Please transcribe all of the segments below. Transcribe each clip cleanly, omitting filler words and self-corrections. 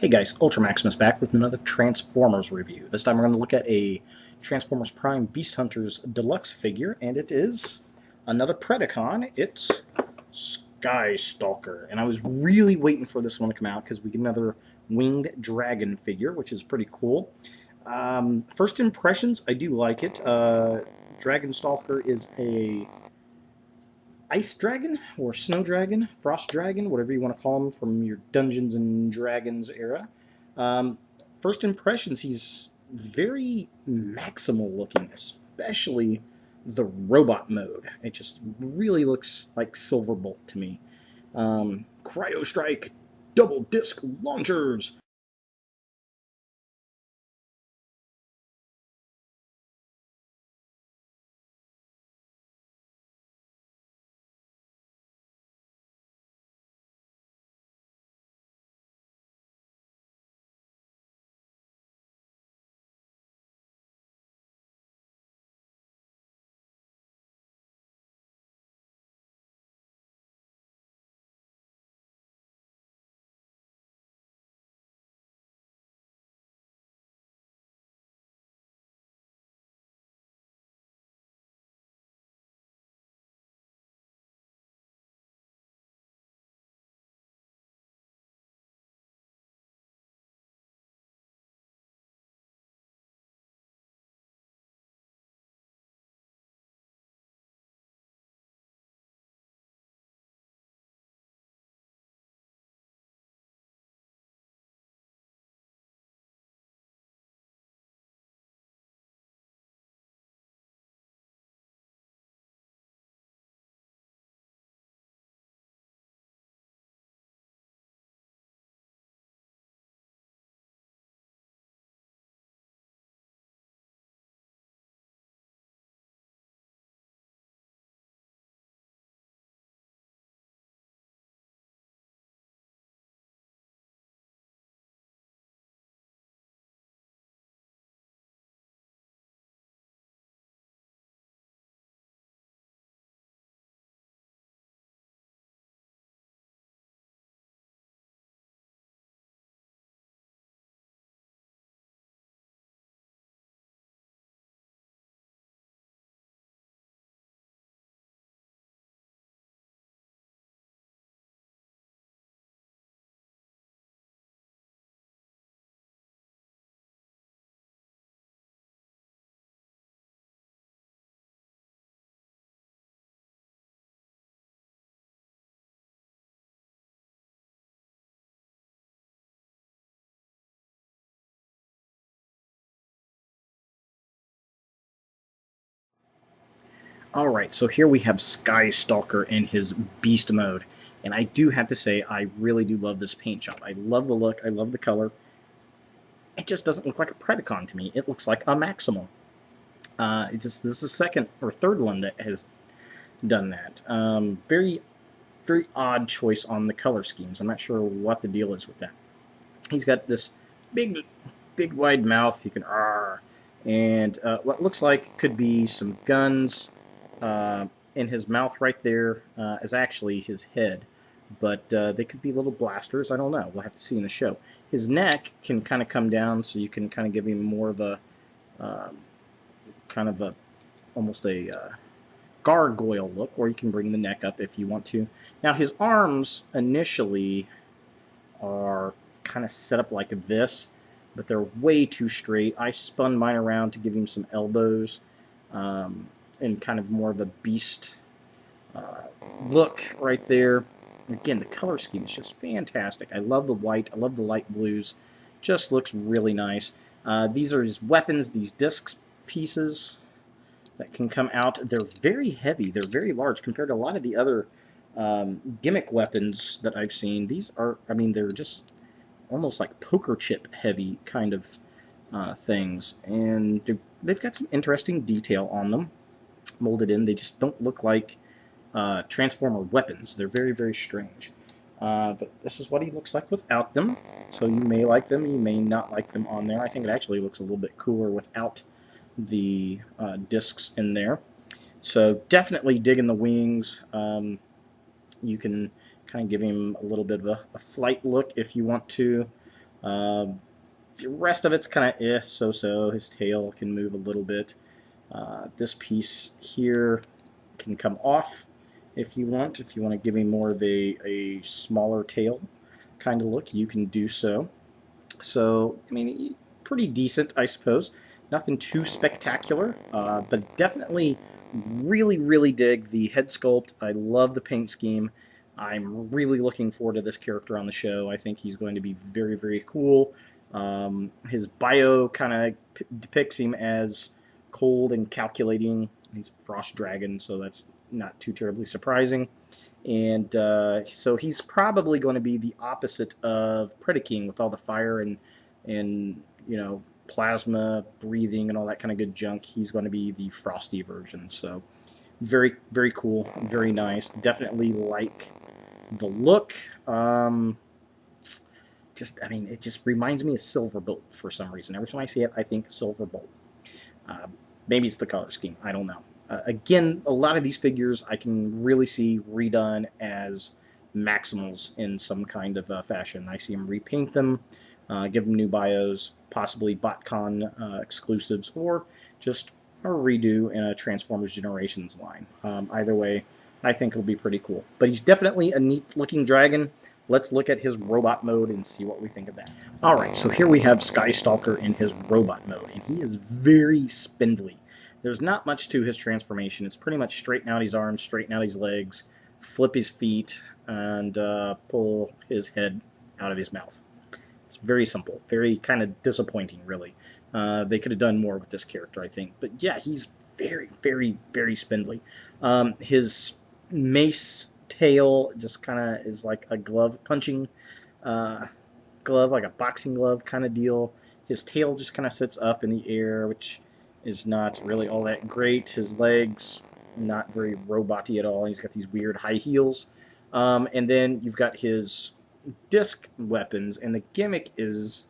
Hey guys, Ultra Maximus back with another Transformers review. This time we're going to look at a Transformers Prime Beast Hunters Deluxe figure, and it is another Predacon. It's Skystalker, and I was really waiting for this one to come out because we get another winged dragon figure, which is pretty cool. First impressions, I do like it. Dragon Stalker is a ice dragon or snow dragon, frost dragon, whatever you want to call him from your Dungeons and Dragons era. Um, First impressions, he's very maximal looking, especially the robot mode. It just really looks like Silverbolt to me. Cryo Strike, double disc launchers. All right, so here we have Skystalker in his beast mode. And I do have to say, I really do love this paint job. I love the look, I love the color. It just doesn't look like a Predacon to me. It looks like a Maximal. This is the second or third one that has done that. Very odd choice on the color schemes. I'm not sure what the deal is with that. He's got this big, big wide mouth. You can and what looks like could be some guns. In his mouth right there is actually his head, but they could be little blasters. I don't know. We'll have to see in the show. His neck can kind of come down, so you can kind of give him more of a um, kind of a almost a gargoyle look, or you can bring the neck up if you want to. Now his arms initially are kind of set up like this, but they're way too straight. I spun mine around to give him some elbows and kind of more of a beast uh, look right there. Again, the color scheme is just fantastic. I love the white. I love the light blues. Just looks really nice. These are his weapons, these disc pieces that can come out. They're very heavy. They're very large compared to a lot of the other gimmick weapons that I've seen. These are, I mean, they're just almost like poker chip heavy kind of things. And they've got some interesting detail on them molded in. They just don't look like Transformer weapons. They're very, very strange. But this is what he looks like without them. So you may like them, you may not like them on there. I think it actually looks a little bit cooler without the discs in there. So definitely digging the wings. You can kind of give him a little bit of a flight look if you want to. The rest of it's kind of so-so. His tail can move a little bit. This piece here can come off if you want. If you want to give him more of a smaller tail kind of look, you can do so. So, I mean, pretty decent, I suppose. Nothing too spectacular, but definitely really dig the head sculpt. I love the paint scheme. I'm really looking forward to this character on the show. I think he's going to be very cool. His bio kind of depicts him as cold and calculating. He's a frost dragon, so that's not too terribly surprising. And so he's probably going to be the opposite of Predaking with all the fire and you know, plasma breathing and all that kind of good junk. He's going to be the frosty version. So very cool, very nice. Definitely like the look. I mean, it just reminds me of Silverbolt for some reason. Every time I see it, I think Silverbolt. Maybe it's the color scheme. I don't know. Again, a lot of these figures I can really see redone as Maximals in some kind of fashion. I see them repaint them, give them new bios, possibly BotCon exclusives, or just a redo in a Transformers Generations line. Either way, I think it'll be pretty cool. But he's definitely a neat-looking dragon. Let's look at his robot mode and see what we think of that. Alright, so here we have Skystalker in his robot mode, and he is very spindly. There's not much to his transformation. It's pretty much straighten out his arms, straighten out his legs, flip his feet, and pull his head out of his mouth. It's very simple. Very kind of disappointing, really. They could have done more with this character, I think. But yeah, he's very spindly. His mace tail just kind of is like a glove, punching glove, like a boxing glove kind of deal. His tail just kind of sits up in the air, which is not really all that great. His legs, not very robot-y at all. He's got these weird high heels. And then you've got his disc weapons, and the gimmick is,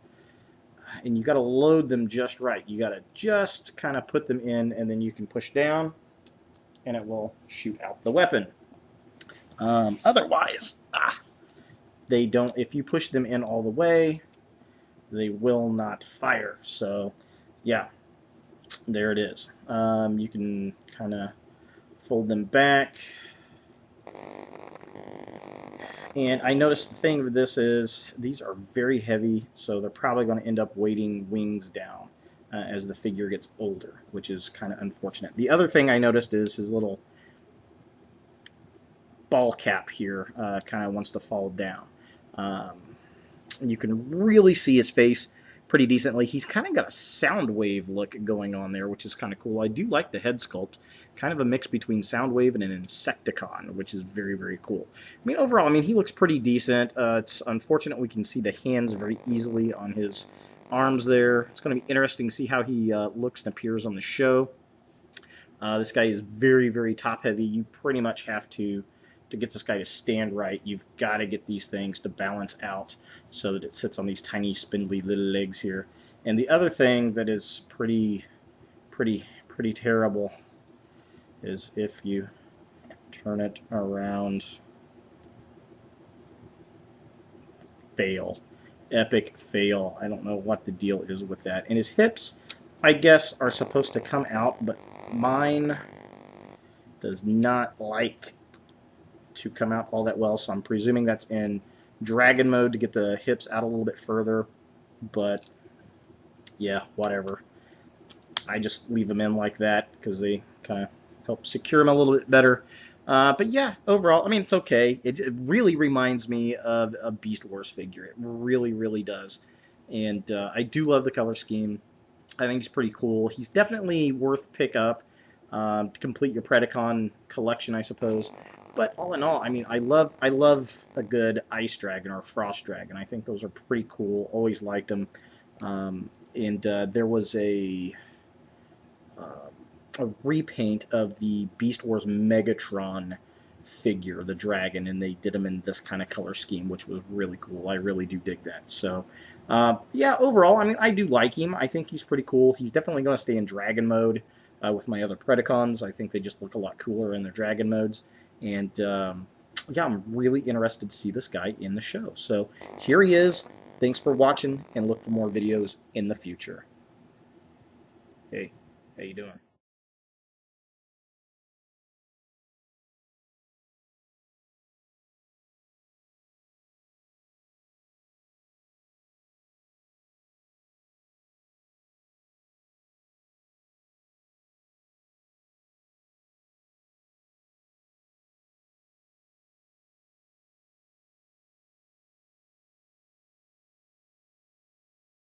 and you got to load them just right. You got to just kind of put them in, and then you can push down, and it will shoot out the weapon. Otherwise, they don't. If you push them in all the way, they will not fire. So, yeah. There it is. You can kind of fold them back. And I noticed the thing with this is these are very heavy, so they're probably going to end up weighting wings down as the figure gets older, which is kind of unfortunate. The other thing I noticed is his little ball cap here kind of wants to fall down. You can really see his face pretty decently. He's kind of got a Soundwave look going on there, which is kind of cool. I do like the head sculpt. Kind of a mix between Soundwave and an Insecticon, which is very cool. I mean, overall, I mean, he looks pretty decent. It's unfortunate we can see the hands very easily on his arms there. It's going to be interesting to see how he looks and appears on the show. This guy is very top-heavy. You pretty much have to get this guy to stand right, you've got to get these things to balance out so that it sits on these tiny spindly little legs here. And the other thing that is pretty terrible is if you turn it around. Fail. Epic fail. I don't know what the deal is with that. And his hips, I guess, are supposed to come out, but mine does not like to come out all that well, so I'm presuming that's in dragon mode to get the hips out a little bit further, but yeah, whatever. I just leave them in like that because they kind of help secure them a little bit better. But yeah, overall, I mean, it's okay. It really reminds me of a Beast Wars figure. It really does. And I do love the color scheme. I think he's pretty cool. He's definitely worth pick up to complete your Predacon collection, I suppose. But all in all, I mean, I love a good Ice Dragon or Frost Dragon. I think those are pretty cool. Always liked them. And there was a repaint of the Beast Wars Megatron figure, the dragon, and they did him in this kind of color scheme, which was really cool. I really do dig that. So, yeah, overall, I mean, I do like him. I think he's pretty cool. He's definitely going to stay in dragon mode with my other Predacons. I think they just look a lot cooler in their dragon modes. And, yeah, I'm really interested to see this guy in the show. So here he is, Thanks for watching, and look for more videos in the future. Hey, how you doing?